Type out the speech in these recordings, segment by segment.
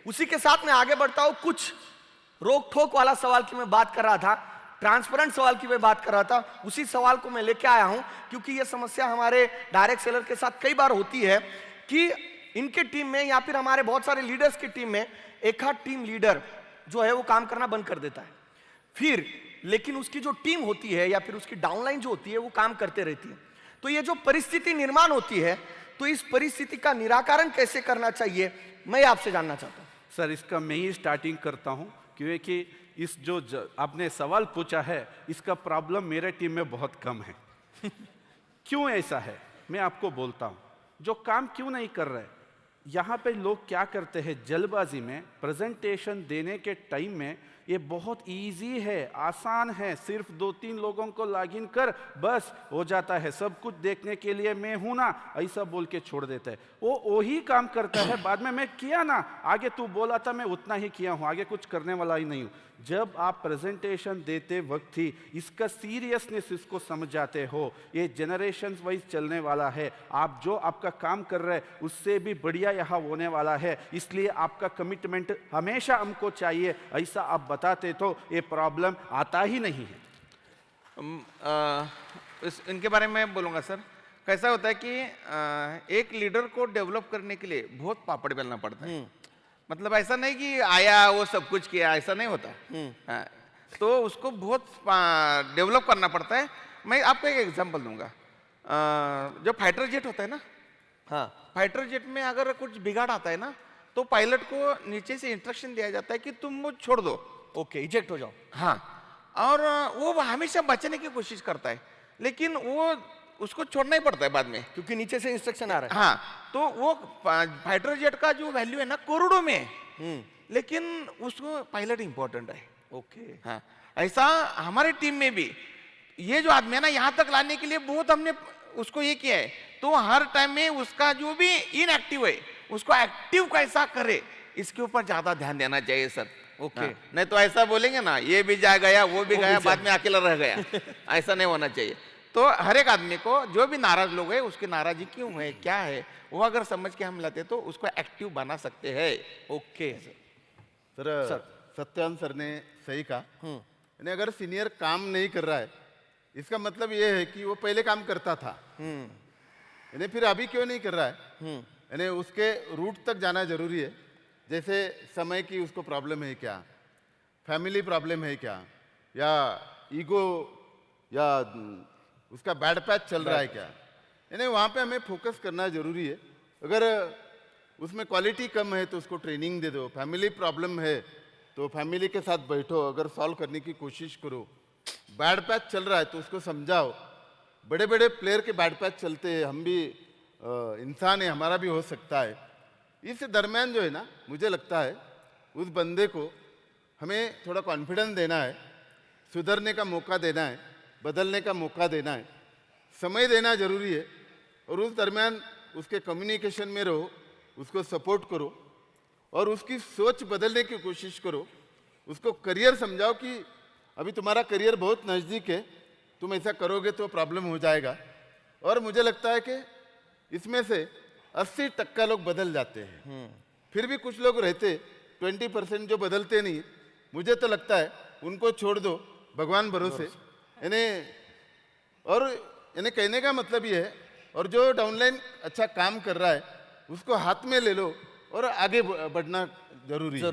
उसी के साथ मैं आगे बढ़ता हूं। कुछ रोक ठोक वाला सवाल की मैं बात कर रहा था, ट्रांसपेरेंट सवाल की मैं बात कर रहा था, उसी सवाल को मैं लेके आया हूं, क्योंकि यह समस्या हमारे डायरेक्ट सेलर के साथ कई बार होती है कि इनके टीम में या फिर हमारे बहुत सारे लीडर्स की टीम में एक आध टीम लीडर जो है वो काम करना बंद कर देता है, फिर लेकिन उसकी जो टीम होती है या फिर उसकी डाउनलाइन जो होती है वो काम करते रहती है। तो ये जो परिस्थिति निर्माण होती है, तो इस परिस्थिति का निराकरण कैसे करना चाहिए, मैं आपसे जानना चाहता हूं। सर, इसका मैं ही स्टार्टिंग करता हूं, क्योंकि इस जो आपने सवाल पूछा है, इसका प्रॉब्लम मेरे टीम में बहुत कम है। क्यों ऐसा है मैं आपको बोलता हूं। जो काम क्यों नहीं कर रहे, यहाँ पे लोग क्या करते हैं, जल्दबाजी में प्रेजेंटेशन देने के टाइम में ये बहुत इजी है, आसान है, सिर्फ 2-3 लोगों को लॉगिन कर बस हो जाता है, सब कुछ देखने के लिए मैं हूं ना, ऐसा बोल के छोड़ देता है। वो वही काम करता है, बाद में मैं किया ना, आगे तू बोला था मैं उतना ही किया हूं, आगे कुछ करने वाला ही नहीं हूं। जब आप प्रेजेंटेशन देते वक्त ही इसका सीरियसनेस इसको समझ जाते हो, ये जनरेशन वाइज चलने वाला है, आप जो आपका काम कर रहे हैं उससे भी बढ़िया यहाँ होने वाला है, इसलिए आपका कमिटमेंट हमेशा हमको चाहिए, ऐसा आप बताते तो ये प्रॉब्लम आता ही नहीं है। इनके बारे में बोलूँगा सर। कैसा होता है कि एक लीडर को डेवलप करने के लिए बहुत पापड़ बेलना पड़ता है। मतलब ऐसा नहीं कि आया वो सब कुछ किया, ऐसा नहीं होता। हाँ, तो उसको बहुत डेवलप करना पड़ता है। मैं आपको एक एग्जांपल दूंगा। जो फाइटर जेट होता है ना, हाँ, फाइटर जेट में अगर कुछ बिगाड़ आता है ना, तो पायलट को नीचे से इंस्ट्रक्शन दिया जाता है कि तुम वो छोड़ दो, ओके, इजेक्ट हो जाओ। हाँ, और वो हमेशा बचने की कोशिश करता है, लेकिन वो उसको छोड़ना ही पड़ता है बाद में, क्योंकि नीचे से इंस्ट्रक्शन आ रहा है। हाँ, तो वो फाइटर जेट का जो वैल्यू है ना करोड़ों में है, लेकिन उसको पायलट इंपॉर्टेंट है। ओके, हाँ, ऐसा हमारे टीम में भी ये जो आदमी है ना, यहाँ तक लाने के लिए बहुत हमने उसको ये किया है। तो हर टाइम में उसका जो भी इनएक्टिव है उसको एक्टिव कैसा करे, इसके ऊपर ज्यादा ध्यान देना चाहिए सर। ओके, नहीं तो ऐसा बोलेंगे ना, ये भी जा गया वो भी गया, बाद में अकेला रह गया, ऐसा नहीं होना चाहिए। तो हर एक आदमी को, जो भी नाराज लोग है उसकी नाराजी क्यों है, क्या है, वो अगर समझ के हम लाते तो उसको एक्टिव बना सकते हैं। ओके सर, सत्यान सर ने सही कहा। यानी अगर सीनियर काम नहीं कर रहा है, इसका मतलब ये है कि वो पहले काम करता था, यानी फिर अभी क्यों नहीं कर रहा है, यानी उसके रूट तक जाना जरूरी है। जैसे समय की उसको प्रॉब्लम है क्या, फैमिली प्रॉब्लम है क्या, या ईगो या उसका बैड पैच चल रहा है क्या, यानी वहाँ पे हमें फोकस करना जरूरी है। अगर उसमें क्वालिटी कम है तो उसको ट्रेनिंग दे दो, फैमिली प्रॉब्लम है तो फैमिली के साथ बैठो, अगर सॉल्व करने की कोशिश करो। बैड पैच चल रहा है तो उसको समझाओ। बड़े बड़े प्लेयर के बैड पैच चलते हैं, हम भी इंसान है, हमारा भी हो सकता है। इस दरमियान जो है ना, मुझे लगता है उस बंदे को हमें थोड़ा कॉन्फिडेंस देना है, सुधरने का मौका देना है, बदलने का मौका देना है, समय देना जरूरी है। और उस दरमियान उसके कम्युनिकेशन में रहो, उसको सपोर्ट करो और उसकी सोच बदलने की कोशिश करो। उसको करियर समझाओ कि अभी तुम्हारा करियर बहुत नज़दीक है, तुम ऐसा करोगे तो प्रॉब्लम हो जाएगा। और मुझे लगता है कि इसमें से 80% लोग बदल जाते हैं, फिर भी कुछ लोग रहते 20% जो बदलते नहीं। मुझे तो लगता है उनको छोड़ दो भगवान भरोसे। यानी और यानी कहने का मतलब ये है, और जो डाउनलाइन अच्छा काम कर रहा है उसको हाथ में ले लो और आगे बढ़ना जरूरी है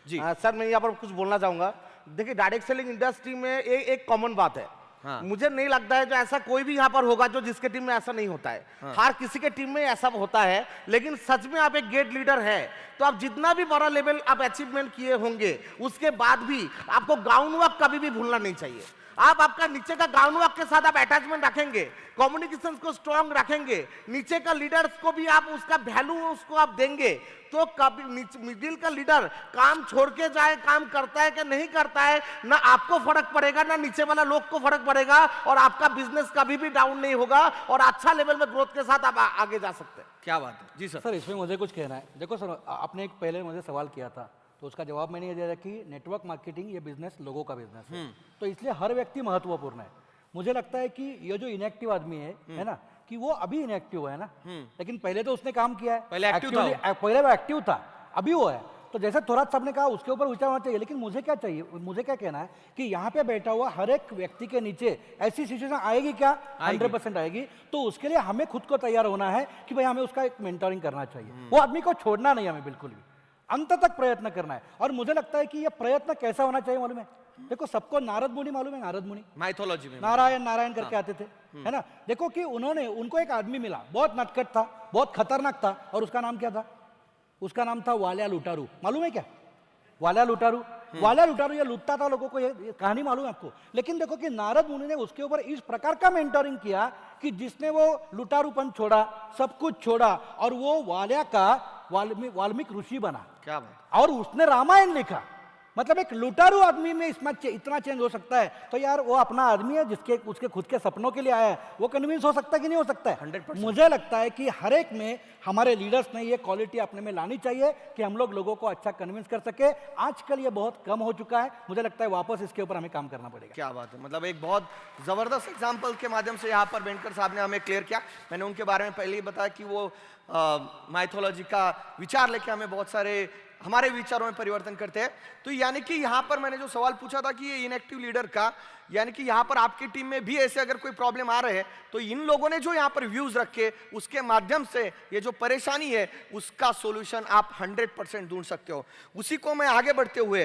जी। सर, मैं यहाँ पर कुछ बोलना चाहूंगा। देखिए, डायरेक्ट सेलिंग इंडस्ट्री में एक कॉमन बात है। हाँ। मुझे नहीं लगता है जो ऐसा कोई भी यहाँ पर होगा जो जिसके टीम में ऐसा नहीं होता है। हाँ। हर किसी के टीम में ऐसा होता है, लेकिन सच में आप एक ग्रेट लीडर है तो आप जितना भी बड़ा लेवल आप अचीवमेंट किए होंगे, उसके बाद भी आपको ग्राउंड वर्क कभी भी भूलना नहीं चाहिए। आप आपका नीचे का ग्राउंड वर्क के साथ आप अटैचमेंट रखेंगे, कम्युनिकेशन को स्ट्रांग रखेंगे, नीचे का लीडर्स को भी आप उसका वैल्यू उसको आप देंगे, तो कभी मिडिल का लीडर काम छोड़ के जाए, काम करता है कि नहीं करता है, ना आपको फर्क पड़ेगा ना नीचे वाला लोग को फर्क पड़ेगा, और आपका बिजनेस कभी भी डाउन नहीं होगा और अच्छा लेवल में ग्रोथ के साथ आप आगे जा सकते हैं। क्या बात है जी सर। सर, इसमें मुझे कुछ कहना है। देखो सर, आपने एक पहले मुझे सवाल किया था तो उसका जवाब मैंने ये दिया कि नेटवर्क मार्केटिंग ये बिजनेस लोगों का बिजनेस है, तो इसलिए हर व्यक्ति महत्वपूर्ण है। मुझे लगता है कि ये जो इनएक्टिव आदमी है ना, कि वो अभी इनएक्टिव है ना, लेकिन पहले तो उसने काम किया है, पहले एक्टिव था वो। पहले वो एक्टिव था, अभी वो है। तो जैसे थोरात साहब ने कहा उसके ऊपर विचार होना चाहिए, लेकिन मुझे क्या चाहिए, मुझे क्या कहना है कि यहाँ पे बैठा हुआ हर एक व्यक्ति के नीचे ऐसी सिचुएशन आएगी क्या? 100% आएगी। तो उसके लिए हमें खुद को तैयार होना है कि भाई हमें उसका एक मेंटरिंग करना चाहिए, वो आदमी को छोड़ना नहीं हमें बिल्कुल भी, अंत तक प्रयत्न करना है। और मुझे लगता है कि ये प्रयत्न कैसा होना चाहिए मालूम है? देखो सबको नारद मुनि मालूम है, नारद मुनि माइथोलॉजी में नारायण नारायण करके आते थे, है ना? देखो कि उनको एक आदमी मिला, बहुत नटखट था, बहुत खतरनाक था, और उसका नाम क्या था? उसका नाम था वालिया लुटारू। मालूम है क्या वालिया लुटारू? वालिया लुटारू ये लूटता था लोगों को, ये कहानी मालूम है आपको। लेकिन देखो कि नारद मुनि ने उसके ऊपर इस प्रकार का मेंटरिंग किया कि जिसने वो लुटारूपन छोड़ा, सब कुछ छोड़ा, और वो वालिया का वाल्मीकि ऋषि बना। क्या बात, और उसने रामायण लिखा। मतलब एक लुटारू आदमी में इसमें इतना चेंज हो सकता है, तो यार वो अपना आदमी है जिसके उसके खुद के सपनों के लिए आया है, वो कन्विंस हो सकता है कि नहीं हो सकता है? 100%। मुझे लगता है कि हर एक में हमारे लीडर्स ने ये क्वालिटी अपने में लानी चाहिए कि हम लोगों को अच्छा कन्विंस कर सके। आजकल ये बहुत कम हो चुका है, मुझे लगता है वापस इसके ऊपर हमें काम करना पड़ेगा। क्या बात है, मतलब एक बहुत जबरदस्त एग्जाम्पल के माध्यम से यहाँ पर बेनकर साहब ने हमें क्लियर किया। मैंने उनके बारे में पहले ही बताया कि वो माइथोलॉजी का विचार लेके हमें बहुत सारे हमारे विचारों में परिवर्तन करते हैं। तो यानी कि यहाँ पर मैंने जो सवाल पूछा था कि ये इनएक्टिव लीडर का, यानी कि यहाँ पर आपकी टीम में भी ऐसे अगर कोई प्रॉब्लम आ रहे हैं तो इन लोगों ने जो यहाँ पर व्यूज रखे उसके माध्यम से ये जो परेशानी है उसका सॉल्यूशन आप 100% ढूंढ सकते हो। उसी को मैं आगे बढ़ते हुए